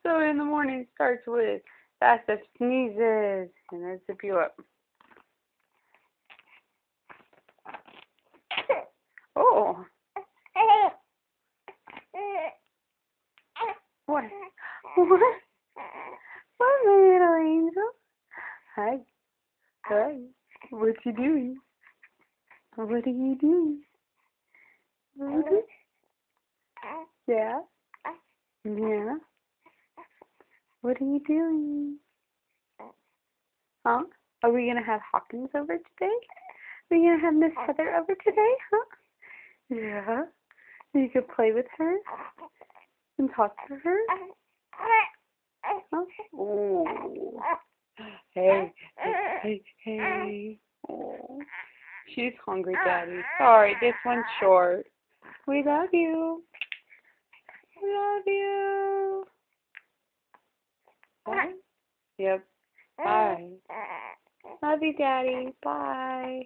So in the morning starts with fast up sneezes, and then zip you up. Oh, what? What? What, my little angel? Hi. Hi. What you doing? What are you doing? Yeah? Yeah? What are you doing? Huh? Are we gonna have Hawkins over today? Are we gonna have Miss Heather over today, huh? Yeah? You could play with her and talk to her? Huh? Oh. Hey, hey, hey. Oh. She's hungry, Daddy. Sorry, this one's short. We love you. We love you. Bye. Yep. Bye. Love you, Daddy. Bye.